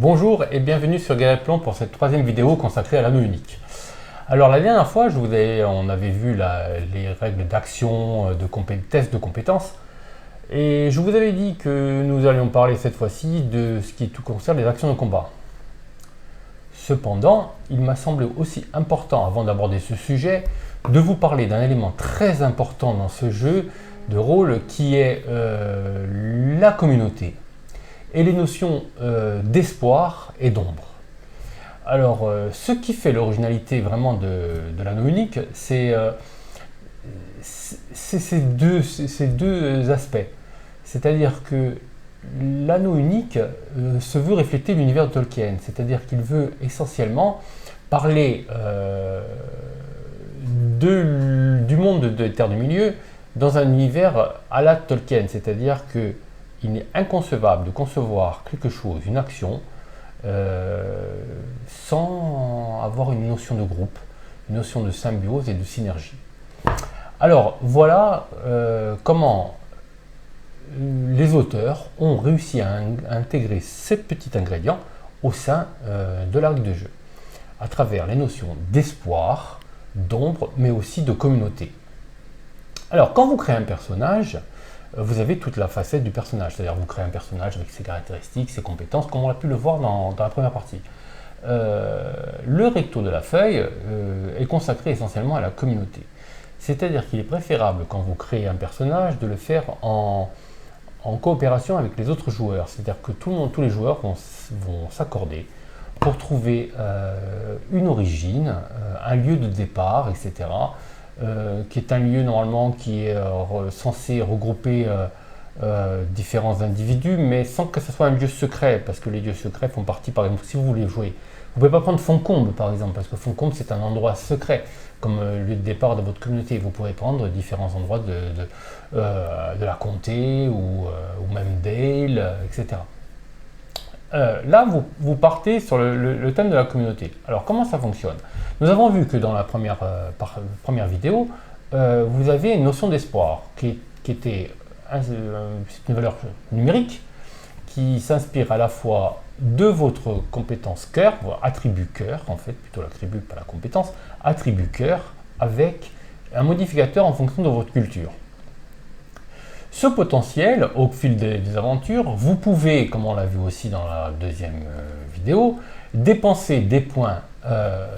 Bonjour et bienvenue sur GaryPlan pour cette troisième vidéo consacrée à l'anneau unique. Alors la dernière fois, on avait vu les règles d'action, tests de compétences, et je vous avais dit que nous allions parler cette fois-ci de ce qui concerne les actions de combat. Cependant, il m'a semblé aussi important, avant d'aborder ce sujet, de vous parler d'un élément très important dans ce jeu de rôle qui est la communauté et les notions d'espoir et d'ombre. Alors, ce qui fait l'originalité vraiment de l'anneau unique, c'est ces deux aspects. C'est-à-dire que l'anneau unique se veut refléter l'univers de Tolkien, c'est-à-dire qu'il veut essentiellement parler du monde de Terre du Milieu dans un univers à la Tolkien, c'est-à-dire qu'il est inconcevable de concevoir quelque chose, une action, sans avoir une notion de groupe, une notion de symbiose et de synergie. Alors voilà comment les auteurs ont réussi à intégrer ces petits ingrédients au sein de la règle de jeu, à travers les notions d'espoir, d'ombre, mais aussi de communauté. Alors quand vous créez un personnage, vous avez toute la facette du personnage, c'est-à-dire vous créez un personnage avec ses caractéristiques, ses compétences, comme on a pu le voir dans la première partie. Le recto de la feuille est consacré essentiellement à la communauté. C'est-à-dire qu'il est préférable, quand vous créez un personnage, de le faire en coopération avec les autres joueurs. C'est-à-dire que tous les joueurs vont s'accorder pour trouver une origine, un lieu de départ, etc., qui est un lieu normalement qui est censé regrouper différents individus, mais sans que ce soit un lieu secret, parce que les lieux secrets font partie, par exemple, si vous voulez jouer, vous ne pouvez pas prendre Foncombe, par exemple, parce que Foncombe, c'est un endroit secret, comme lieu de départ de votre communauté. Vous pourrez prendre différents endroits de la comté, ou même Dale, etc. Là, vous partez sur le thème de la communauté. Alors, comment ça fonctionne? Nous avons vu que dans la première vidéo, vous avez une notion d'espoir qui était une valeur numérique qui s'inspire à la fois de votre compétence cœur, attribut cœur, en fait, plutôt l'attribut, pas la compétence, attribut cœur, avec un modificateur en fonction de votre culture. Ce potentiel, au fil des aventures, vous pouvez, comme on l'a vu aussi dans la deuxième vidéo, dépenser des points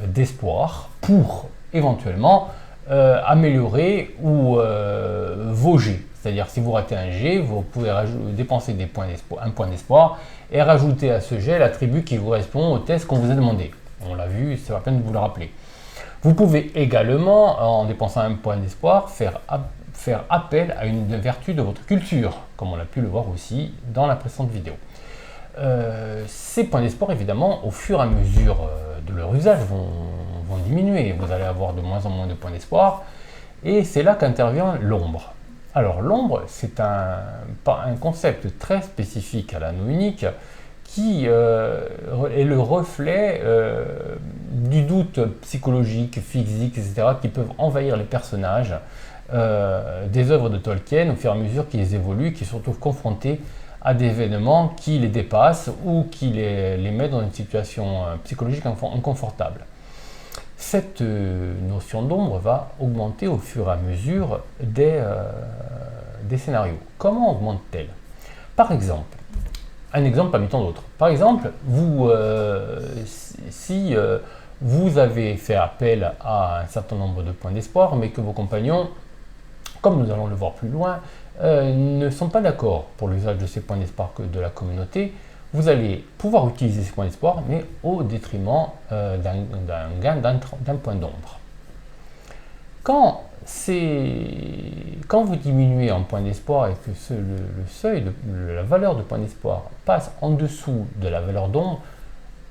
d'espoir pour éventuellement améliorer vos jets. C'est-à-dire si vous ratez un jet, vous pouvez dépenser un point d'espoir et rajouter à ce jet l'attribut qui correspond au test qu'on vous a demandé. On l'a vu, c'est la peine de vous le rappeler. Vous pouvez également, en dépensant un point d'espoir, faire appel à une vertu de votre culture, comme on a pu le voir aussi dans la précédente vidéo. Ces points d'espoir, évidemment, au fur et à mesure de leur usage, vont diminuer. Vous allez avoir de moins en moins de points d'espoir, et c'est là qu'intervient l'ombre. Alors l'ombre, c'est un concept très spécifique à l'anneau unique, qui est le reflet du doute psychologique, physique, etc., qui peuvent envahir les personnages des œuvres de Tolkien au fur et à mesure qu'ils évoluent, qu'ils se retrouvent confrontés à des événements qui les dépassent ou qui les mettent dans une situation psychologique inconfortable. Cette notion d'ombre va augmenter au fur et à mesure des scénarios. Comment augmente-t-elle? Par exemple, un exemple parmi tant d'autres. Par exemple, si vous avez fait appel à un certain nombre de points d'espoir, mais que vos compagnons, comme nous allons le voir plus loin, ne sont pas d'accord pour l'usage de ces points d'espoir de la communauté, vous allez pouvoir utiliser ces points d'espoir, mais au détriment d'un gain d'un point d'ombre. Quand vous diminuez en point d'espoir et que le seuil, la valeur de point d'espoir passe en dessous de la valeur d'ombre,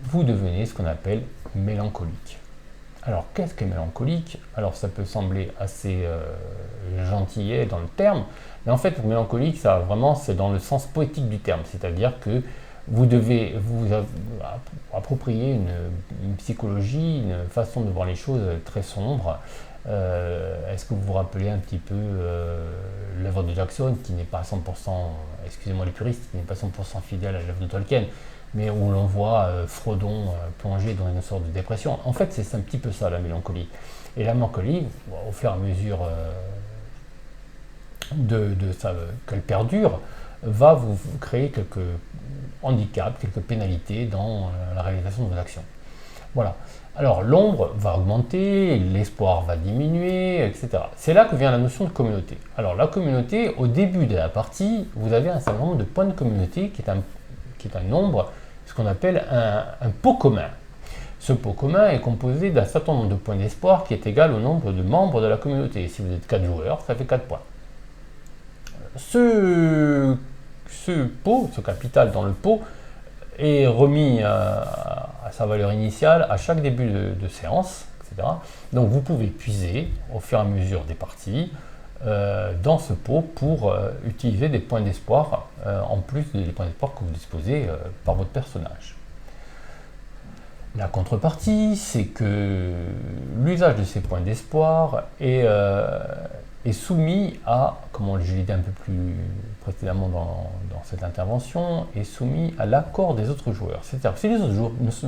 vous devenez ce qu'on appelle mélancolique. Alors, qu'est-ce que mélancolique? Alors, ça peut sembler assez gentillet dans le terme, mais en fait, mélancolique, c'est dans le sens poétique du terme, c'est-à-dire que vous devez vous approprier une psychologie, une façon de voir les choses très sombre. Est-ce que vous vous rappelez un petit peu l'œuvre de Jackson, qui n'est pas à 100%, excusez-moi les puristes, qui n'est pas 100% fidèle à l'œuvre de Tolkien, mais où l'on voit Frodon plongé dans une sorte de dépression. En fait, c'est un petit peu ça, la mélancolie. Et la mélancolie, au fur et à mesure qu'elle perdure, va vous créer quelques handicaps, quelques pénalités dans la réalisation de vos actions. Voilà. Alors l'ombre va augmenter, l'espoir va diminuer, etc. C'est là que vient la notion de communauté. Alors la communauté, au début de la partie, vous avez un certain nombre de points de communauté qui est un nombre, ce qu'on appelle un pot commun. Ce pot commun est composé d'un certain nombre de points d'espoir qui est égal au nombre de membres de la communauté. Si vous êtes 4 joueurs, ça fait 4 points. Ce pot, ce capital dans le pot, est remis à sa valeur initiale à chaque début de séance, etc. Donc vous pouvez puiser au fur et à mesure des parties dans ce pot pour utiliser des points d'espoir en plus des points d'espoir que vous disposez par votre personnage. La contrepartie, c'est que l'usage de ces points d'espoir est soumis à, comme je l'ai dit un peu plus précédemment dans cette intervention, est soumis à l'accord des autres joueurs. C'est-à-dire que si les autres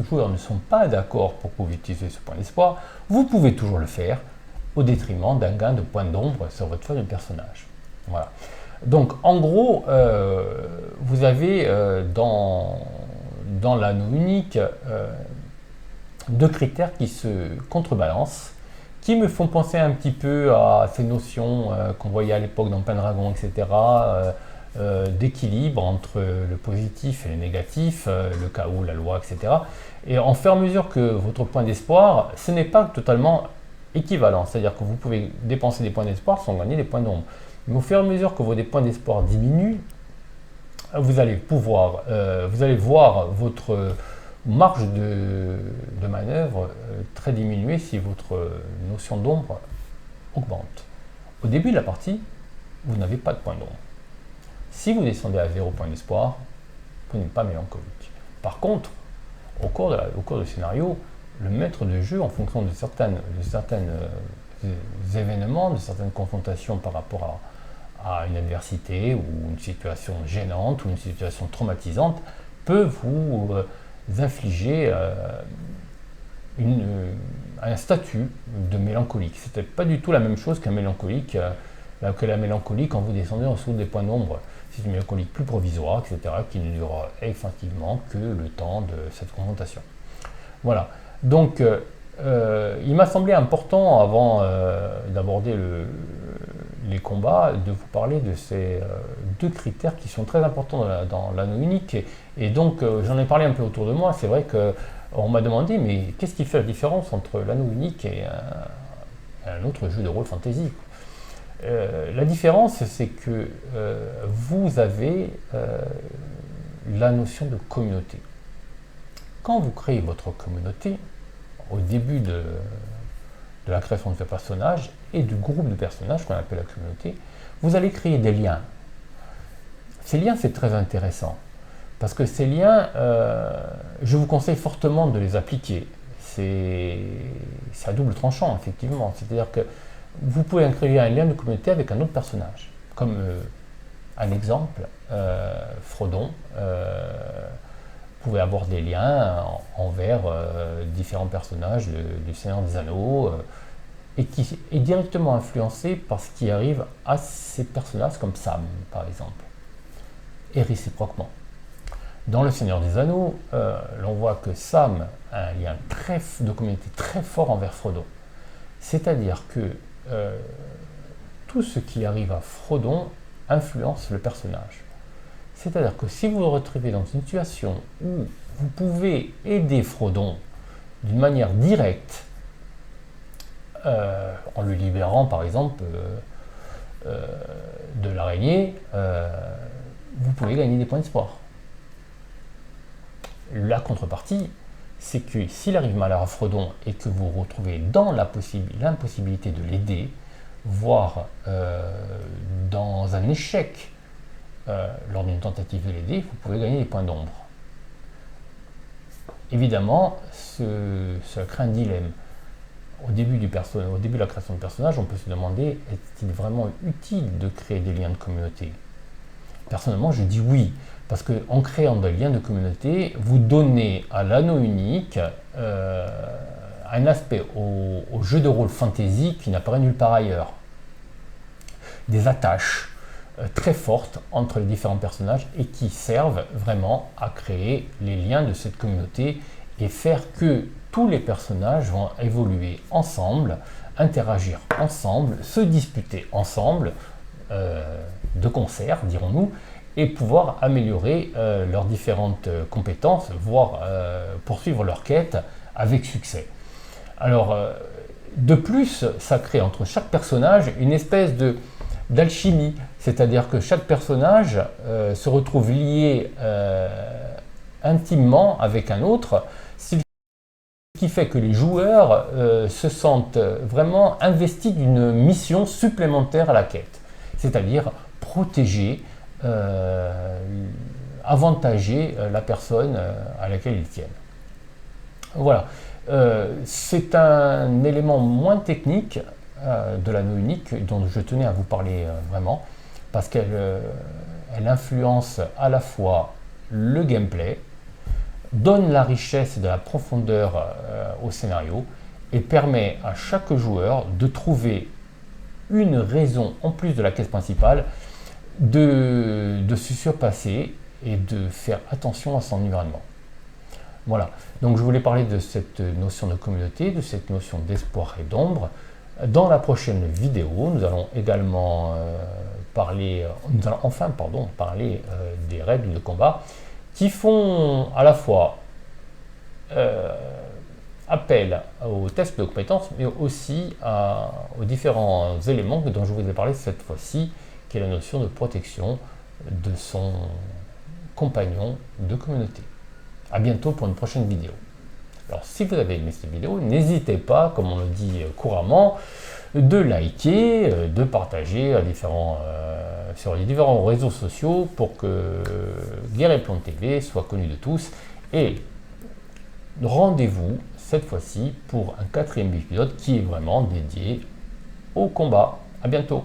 joueurs ne sont pas d'accord pour que vous utilisiez ce point d'espoir, vous pouvez toujours le faire au détriment d'un gain de points d'ombre sur votre feuille de personnage. Voilà. Donc en gros, vous avez dans l'anneau unique deux critères qui se contrebalancent, qui me font penser un petit peu à ces notions qu'on voyait à l'époque dans Pendragon, etc., d'équilibre entre le positif et le négatif, le chaos, la loi, etc. Et en fur et à mesure que votre point d'espoir, ce n'est pas totalement équivalent, c'est-à-dire que vous pouvez dépenser des points d'espoir sans gagner des points d'ombre. Mais au fur et à mesure que vos points d'espoir diminuent, vous allez voir votre marge de manœuvre très diminuée si votre notion d'ombre augmente. Au début de la partie, vous n'avez pas de point d'ombre. Si vous descendez à 0 point d'espoir, vous n'êtes pas mélancolique. Par contre, au cours du scénario, le maître de jeu, en fonction de certains événements, de certaines confrontations par rapport à une adversité ou une situation gênante ou une situation traumatisante, peut vous infliger un statut de mélancolique. Ce n'était pas du tout la même chose qu'un mélancolique, que la mélancolie quand vous descendez en dessous des points d'ombre. C'est une mélancolie plus provisoire, etc., qui ne durera effectivement que le temps de cette confrontation. Voilà. Donc, il m'a semblé important, avant d'aborder les combats, de vous parler de ces deux critères qui sont très importants dans l'anneau unique. Et donc, j'en ai parlé un peu autour de moi. C'est vrai qu'on m'a demandé, mais qu'est-ce qui fait la différence entre l'anneau unique et un autre jeu de rôle fantasy ? La différence, c'est que vous avez la notion de communauté. Quand vous créez votre communauté, au début de la création de ce personnage et du groupe de personnages qu'on appelle la communauté, vous allez créer des liens. Ces liens, c'est très intéressant, parce que ces liens, je vous conseille fortement de les appliquer. C'est à double tranchant, effectivement. C'est-à-dire que vous pouvez créer un lien de communauté avec un autre personnage. Comme un exemple, Frodon pouvait avoir des liens envers différents personnages du Seigneur des Anneaux et qui est directement influencé par ce qui arrive à ces personnages comme Sam, par exemple, et réciproquement. Dans le Seigneur des Anneaux, l'on voit que Sam a un lien de communauté très fort envers Frodon. C'est-à-dire que tout ce qui arrive à Frodon influence le personnage. C'est-à-dire que si vous vous retrouvez dans une situation où vous pouvez aider Frodon d'une manière directe, en le libérant par exemple de l'araignée, vous pouvez gagner des points d'espoir. La contrepartie, c'est que s'il arrive malheur à Frodon et que vous vous retrouvez dans l'impossibilité de l'aider, voire dans un échec lors d'une tentative de l'aider, vous pouvez gagner des points d'ombre. Évidemment, ça crée un dilemme. au début de la création de personnage, on peut se demander, est-il vraiment utile de créer des liens de communauté? Personnellement, je dis oui, parce qu'en créant des liens de communauté, vous donnez à l'anneau unique un aspect au jeu de rôle fantasy qui n'apparaît nulle part ailleurs. Des attaches très fortes entre les différents personnages et qui servent vraiment à créer les liens de cette communauté et faire que tous les personnages vont évoluer ensemble, interagir ensemble, se disputer ensemble, de concert, dirons-nous, et pouvoir améliorer leurs différentes compétences, voire poursuivre leur quête avec succès. Alors, de plus, ça crée entre chaque personnage une espèce d'alchimie, c'est-à-dire que chaque personnage se retrouve lié intimement avec un autre, ce qui fait que les joueurs se sentent vraiment investis d'une mission supplémentaire à la quête, c'est-à-dire protéger, avantager la personne à laquelle ils tiennent. Voilà, c'est un élément moins technique de l'anneau unique dont je tenais à vous parler vraiment, parce qu'elle influence à la fois le gameplay, donne la richesse et de la profondeur au scénario et permet à chaque joueur de trouver une raison en plus de la quête principale de se surpasser et de faire attention à son environnement. Voilà, donc je voulais parler de cette notion de communauté, de cette notion d'espoir et d'ombre. Dans la prochaine vidéo, nous allons également parler des règles de combat qui font à la fois appel aux tests de compétences, mais aussi aux différents éléments dont je vous ai parlé cette fois-ci, qui est la notion de protection de son compagnon de communauté. A bientôt pour une prochaine vidéo. Alors si vous avez aimé cette vidéo, n'hésitez pas, comme on le dit couramment, de liker, de partager sur les différents réseaux sociaux pour que Guerre et Plomb TV soit connu de tous. Et rendez-vous cette fois-ci pour un 4e épisode qui est vraiment dédié au combat. A bientôt.